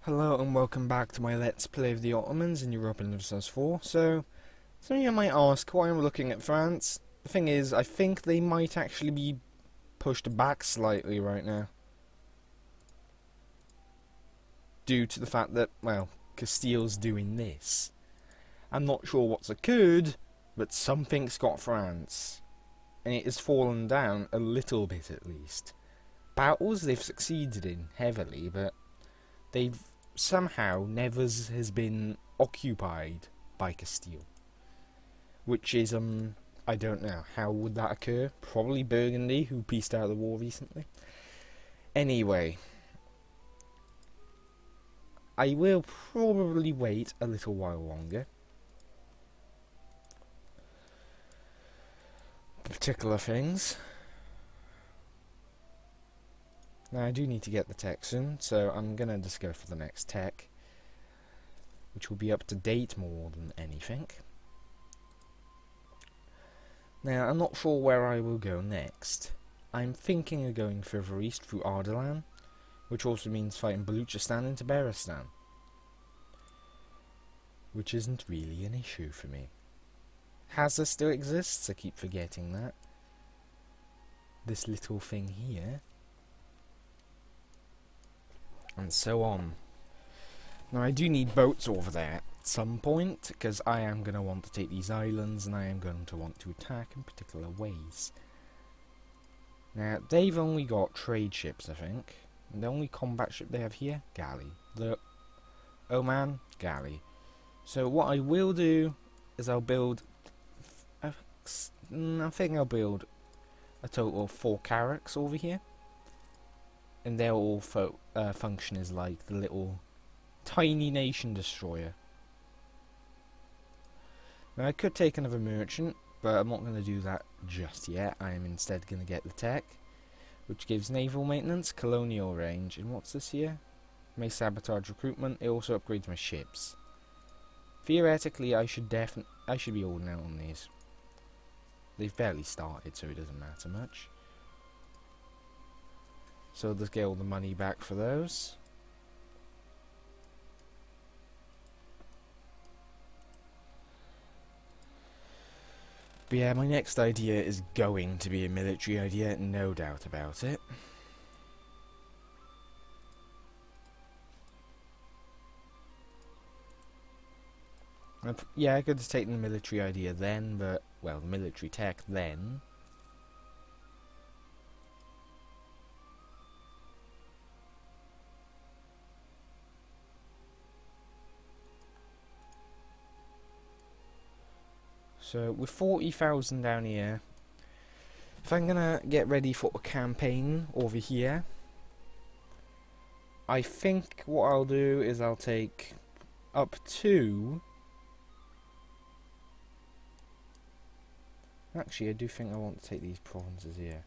Hello and welcome back to my Let's Play of the Ottomans in Europe and vs 4. So, some of you might ask why I'm looking at France. The thing is, I think they might actually be pushed back slightly right now. Due to the fact that, well, Castile's doing this. I'm not sure what's occurred, but something's got France. And it has fallen down a little bit at least. Battles they've succeeded in heavily, but they've somehow Nevers has been occupied by Castile. Which is, I don't know, how would that occur? Probably Burgundy, who pieced out of the war recently. Anyway, I will probably wait a little while longer. Particular things. Now I do need to get the tech soon, so I'm gonna just go for the next tech, which will be up to date more than anything. Now I'm not sure where I will go next. I'm thinking of going further east through Ardalan, which also means fighting Baluchistan into Berestan, which isn't really an issue for me. Hazza still exists, I keep forgetting that. This little thing here. And so on. Now I do need boats over there at some point, because I am going to want to take these islands and I am going to want to attack in particular ways. Now they've only got trade ships, I think. And the only combat ship they have here, galley. The Oman, galley. So what I will do is I'll build, I think I'll build a total of 4 carracks over here. And they'll all function as like the little tiny nation destroyer. Now I could take another merchant, but I'm not going to do that just yet. I am instead going to get the tech, which gives naval maintenance, colonial range, and what's this here? May sabotage recruitment. It also upgrades my ships. Theoretically, I should be holding out on these. They've barely started, so it doesn't matter much. So let's get all the money back for those. But yeah, my next idea is going to be a military idea, no doubt about it. Yeah, I could have taken the military idea then, but, well, the military tech then. So, with 40,000 down here, if I'm gonna get ready for a campaign over here, I think what I'll do is I'll take up to... Actually, I do think I want to take these provinces here.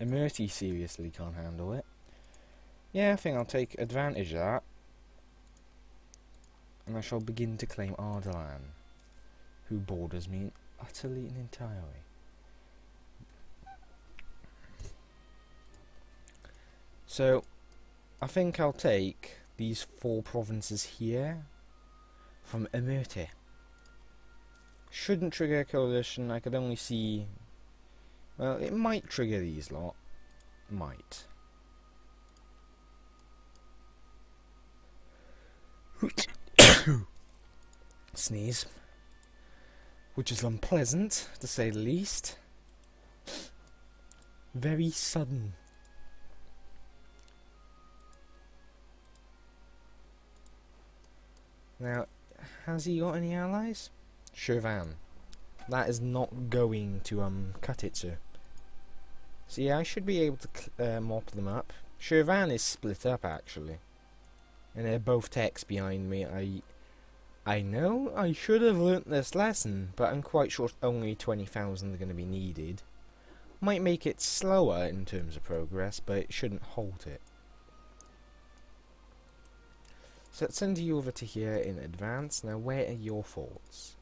Emirti seriously can't handle it. Yeah, I think I'll take advantage of that. And I shall begin to claim Ardalan, who borders me utterly and entirely. So, I think I'll take these 4 provinces here from Emirti. Shouldn't trigger a coalition. I could only see... Well, it might trigger these lot. Might. Sneeze. Which is unpleasant, to say the least. Very sudden. Now, has he got any allies? Shirvan. That is not going to cut it, sir. So yeah, I should be able to mop them up. Shirvan is split up, actually. And they're both techs behind me. I know I should have learnt this lesson, but I'm quite sure only 20,000 are going to be needed. Might make it slower in terms of progress, but it shouldn't halt it. So let's send you over to here in advance. Now, where are your thoughts?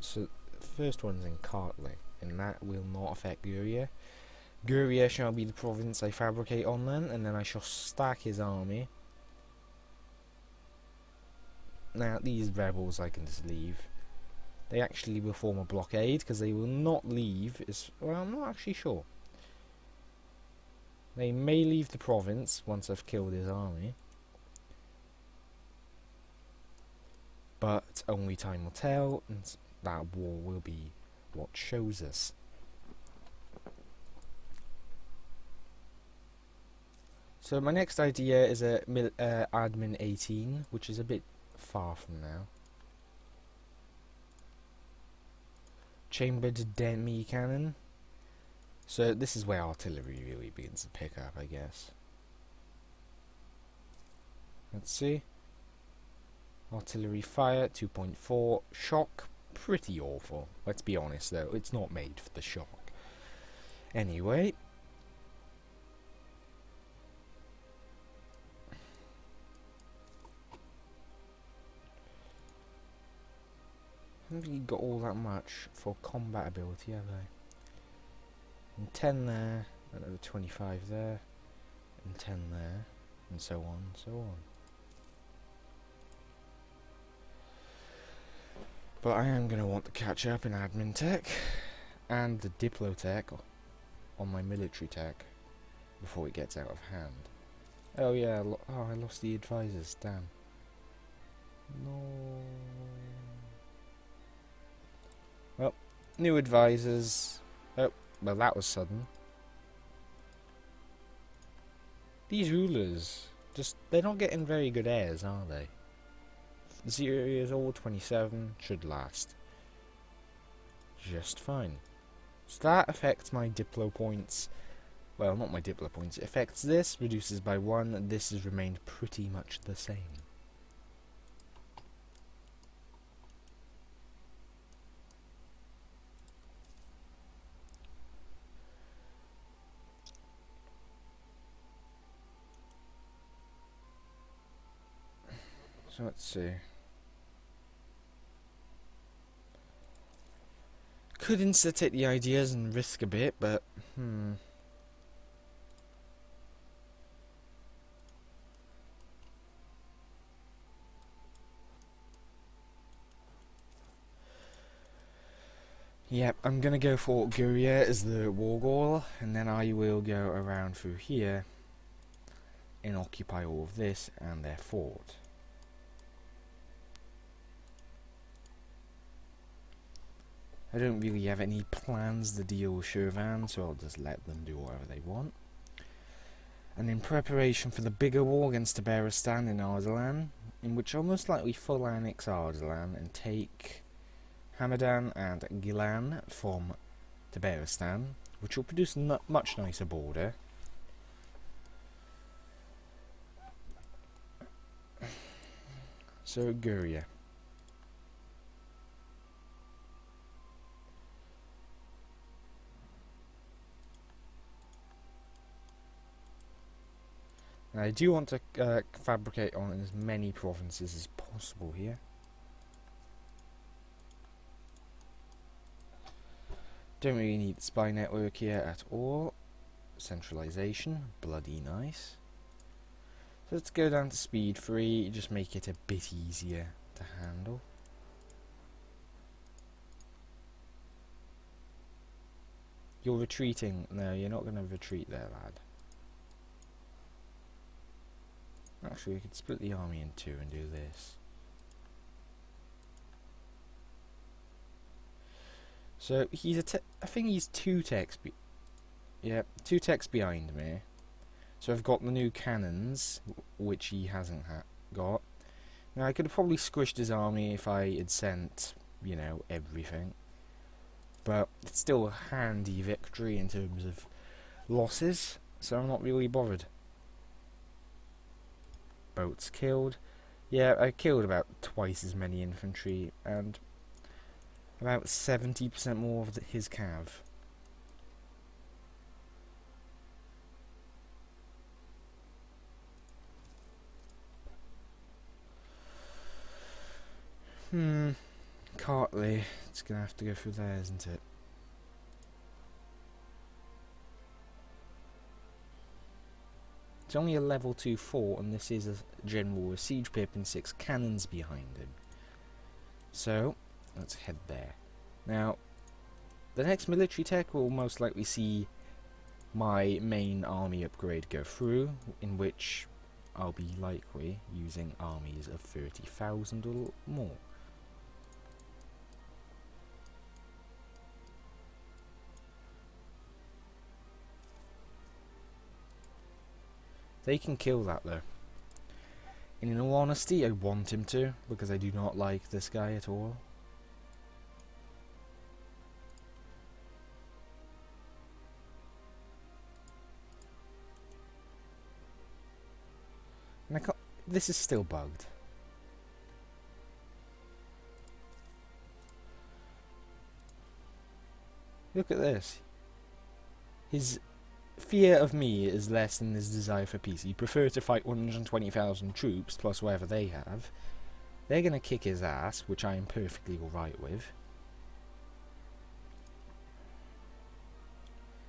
So, the first one's in Kartli, and that will not affect Guria. Guria shall be the province I fabricate on then, and then I shall stack his army. Now, these rebels I can just leave. They actually will form a blockade, because they will not leave. Well, I'm not actually sure. They may leave the province once I've killed his army. But only time will tell, and that war will be what shows us. So my next idea is a admin 18, which is a bit far from now. Chambered demi cannon. So this is where artillery really begins to pick up, I guess. Let's see. Artillery fire 2.4. Shock, pretty awful. Let's be honest though, it's not made for the shock. Anyway. Haven't really got all that much for combat ability, have I? And 10 there, another 25 there, and 10 there, and so on, and so on. But I am going to want to catch up in admin tech and the diplo tech on my military tech before it gets out of hand. Oh yeah, I lost the advisors, damn. No. Well, new advisors. Oh, well that was sudden. These rulers, they're not getting very good heirs, are they? 0 years old, 27, should last just fine. So that affects my diplo points. Well, not my diplo points. It affects this, reduces by 1, and this has remained pretty much the same. So let's see. Could insta-take the ideas and risk a bit, but Yep, I'm gonna go for Guria as the Wargall, and then I will go around through here and occupy all of this and their fort. I don't really have any plans to deal with Shirvan, so I'll just let them do whatever they want. And in preparation for the bigger war against Tabaristan in Ardalan, in which I'll most likely full annex Ardalan and take Hamadan and Gilan from Tabaristan, which will produce a much nicer border. So, Guria. Now, I do want to fabricate on as many provinces as possible here. Don't really need the spy network here at all. Centralization, bloody nice. So let's go down to speed 3, just make it a bit easier to handle. You're retreating. No, you're not going to retreat there, lad. Actually, we could split the army in 2 and do this. So he's I think he's 2 techs. Yeah, 2 techs behind me. So I've got the new cannons, which he hasn't got. Now I could have probably squished his army if I had sent, you know, everything. But it's still a handy victory in terms of losses, so I'm not really bothered. Boats killed. Yeah, I killed about twice as many infantry and about 70% more of his cav. Cartley. It's gonna have to go through there, isn't it? It's only a level 2 fort, and this is a general with siege pip and 6 cannons behind him. So, let's head there. Now, the next military tech will most likely see my main army upgrade go through, in which I'll be likely using armies of 30,000 or more. They can kill that though. And in all honesty, I want him to, because I do not like this guy at all. And I can't, this is still bugged. Look at this. His fear of me is less than his desire for peace. He'd prefer to fight 120,000 troops, plus whatever they have. They're going to kick his ass, which I am perfectly alright with.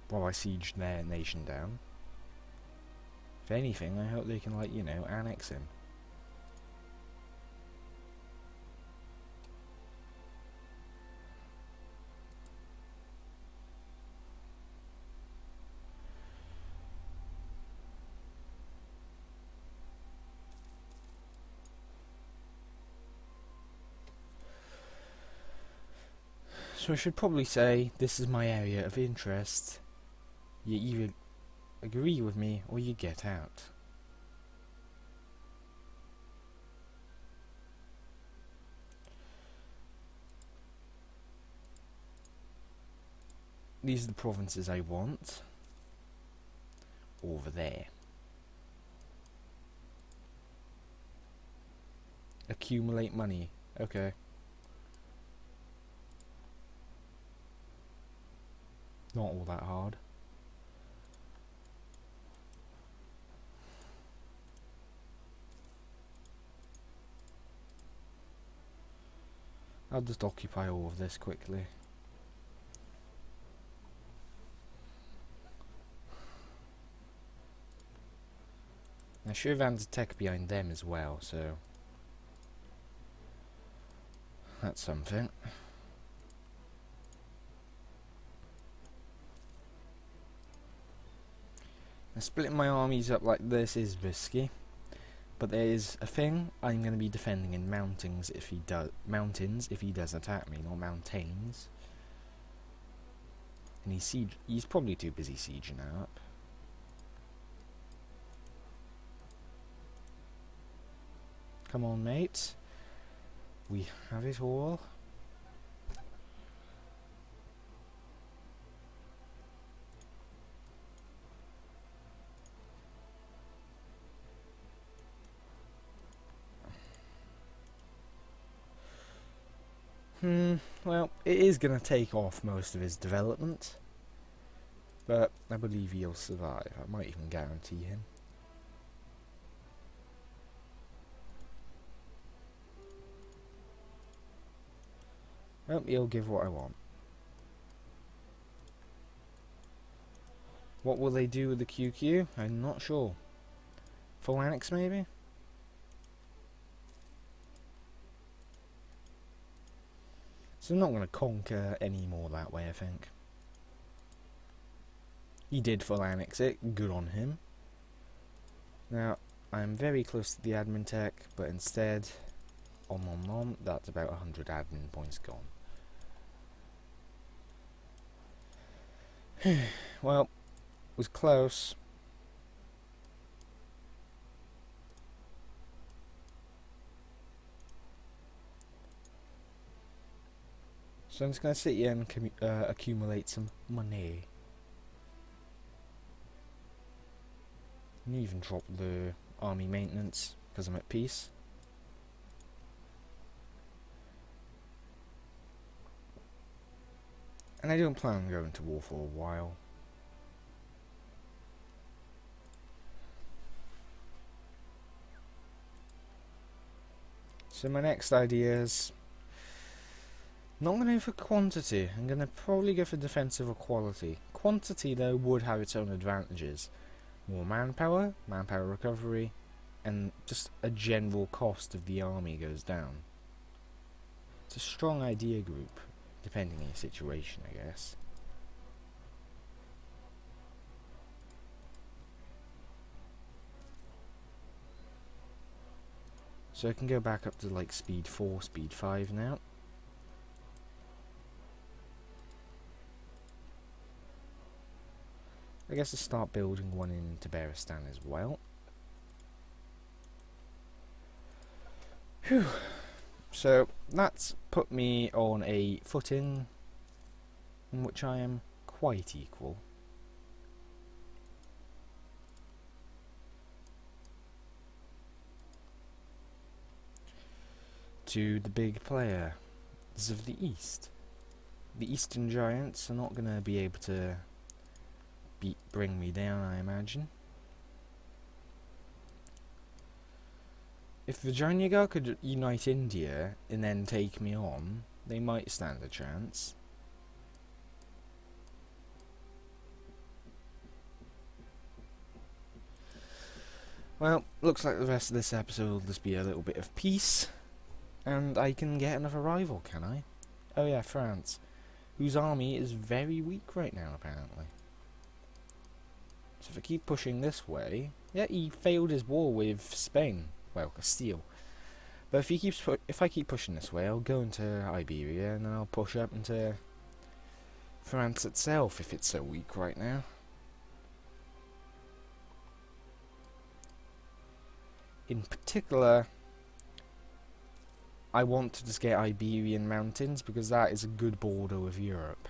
While I siege their nation down. If anything, I hope they can, like, you know, annex him. So I should probably say, this is my area of interest. You either agree with me or you get out. These are the provinces I want. Over there. Accumulate money. Okay. Not all that hard. I'll just occupy all of this quickly. I should have had tech behind them as well, so that's something. Now, splitting my armies up like this is risky, but there is a thing I'm going to be defending in mountains if he does attack me, not mountains. And he's probably too busy sieging up. Come on, mate. We have it all. Well, it is going to take off most of his development. But I believe he'll survive. I might even guarantee him. Well, he'll give what I want. What will they do with the QQ? I'm not sure. Full annex, maybe? So I'm not going to conquer any more that way, I think. He did full annex it. Good on him. Now, I'm very close to the admin tech, but instead, that's about 100 admin points gone. Well, it was close. So I'm just going to sit here and accumulate some money. And even drop the army maintenance because I'm at peace. And I don't plan on going to war for a while. So my next idea is not going to go for quantity. I'm going to probably go for defensive or quality. Quantity, though, would have its own advantages. more manpower, manpower recovery, and just a general cost of the army goes down. It's a strong idea group, depending on your situation, I guess. So I can go back up to like speed 4, speed 5 now. I guess I'll start building one in Tabaristan as well. Whew. So that's put me on a footing in which I am quite equal. To the big players of the East. The Eastern Giants are not going to be able to bring me down, I imagine. If Vijayanagar could unite India and then take me on, they might stand a chance. Well, looks like the rest of this episode will just be a little bit of peace. And I can get another rival, can I? Oh yeah, France, whose army is very weak right now, apparently. So if I keep pushing this way... Yeah, he failed his war with Spain. Well, Castile. But if I keep pushing this way, I'll go into Iberia, and then I'll push up into France itself, if it's so weak right now. In particular, I want to just get Iberian Mountains, because that is a good border with Europe.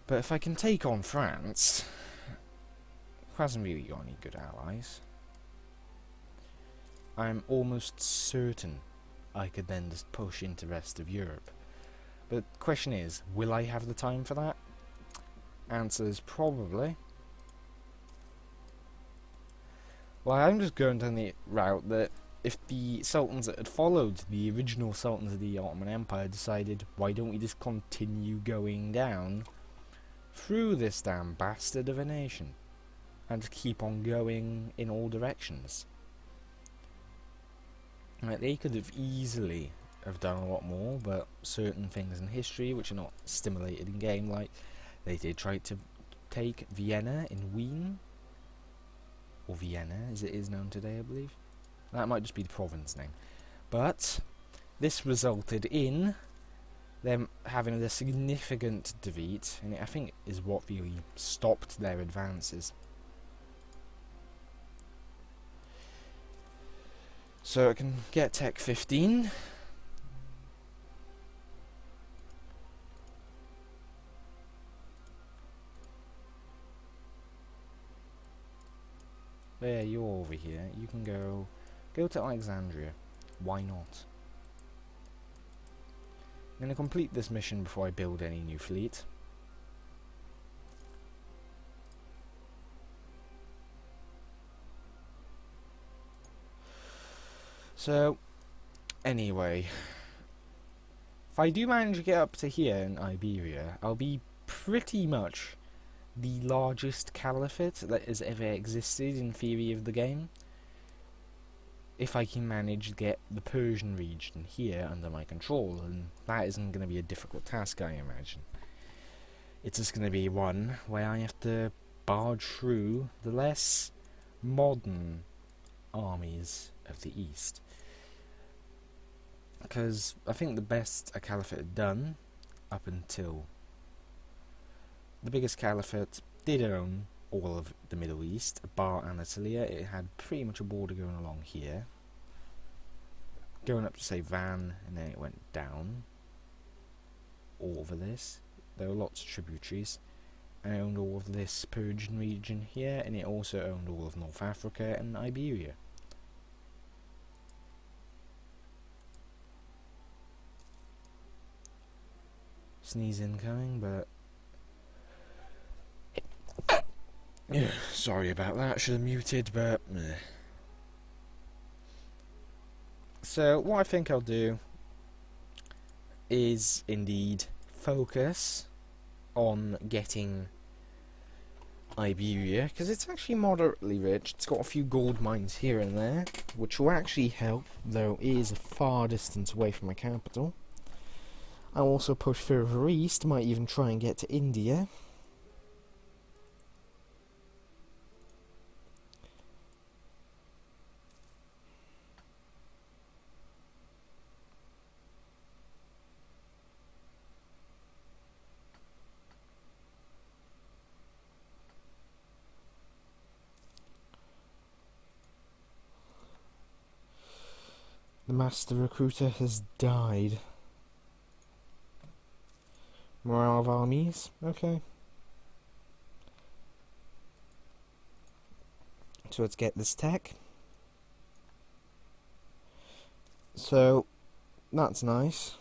But if I can take on France, who hasn't really got any good allies, I'm almost certain I could then just push into the rest of Europe. But the question is, will I have the time for that? Answer is probably. Well, I'm just going down the route that if the sultans that had followed the original sultans of the Ottoman Empire decided, why don't we just continue going down through this damn bastard of a nation and just keep on going in all directions. Like, they could have easily have done a lot more, but certain things in history which are not stimulated in game, like they did try to take Vienna in Wien, or Vienna as it is known today, I believe. That might just be the province name. But this resulted in them having a significant defeat, and it, I think, is what really stopped their advances. So I can get Tech 15. There, you're over here. You can go to Alexandria. Why not? I'm going to complete this mission before I build any new fleet. So, anyway, if I do manage to get up to here in Iberia, I'll be pretty much the largest caliphate that has ever existed in theory of the game. If I can manage to get the Persian region here under my control, and that isn't going to be a difficult task, I imagine. It's just going to be one where I have to barge through the less modern armies of the East. Because I think the best a caliphate had done, up until the biggest caliphate did own all of the Middle East, bar Anatolia. It had pretty much a border going along here, going up to say Van, and then it went down all over this. There were lots of tributaries, and it owned all of this Persian region here, and it also owned all of North Africa and Iberia. Sneeze incoming, but yeah, sorry about that, should have muted, but meh. So what I think I'll do is indeed focus on getting Iberia, because it's actually moderately rich. It's got a few gold mines here and there, which will actually help, though it is a far distance away from my capital. I'll also push further east, might even try and get to India. The master recruiter has died. Morale of armies? Okay. So let's get this tech. So, that's nice.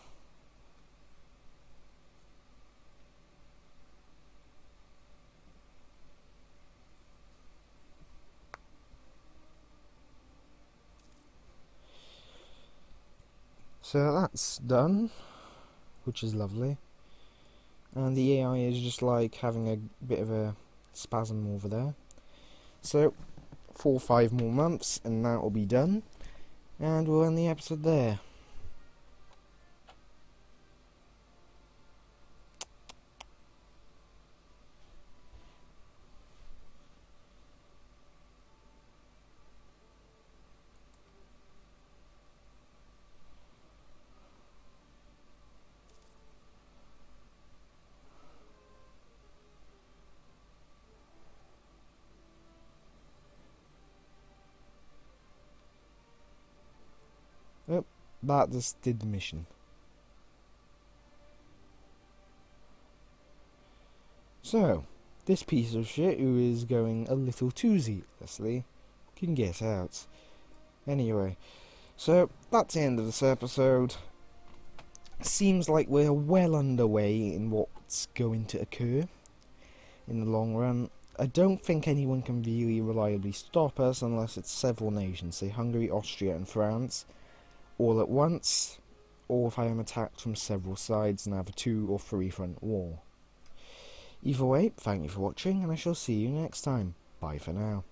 So that's done, which is lovely. And the AI is just like having a bit of a spasm over there. So, 4 or 5 more months and that will be done. And we'll end the episode there. Yep, that just did the mission. So, this piece of shit who is going a little too zealously can get out. Anyway, so that's the end of this episode. Seems like we're well underway in what's going to occur in the long run. I don't think anyone can really reliably stop us unless it's several nations, say Hungary, Austria and France, all at once, or if I am attacked from several sides and have a 2 or 3 front war. Either way, thank you for watching and I shall see you next time. Bye for now.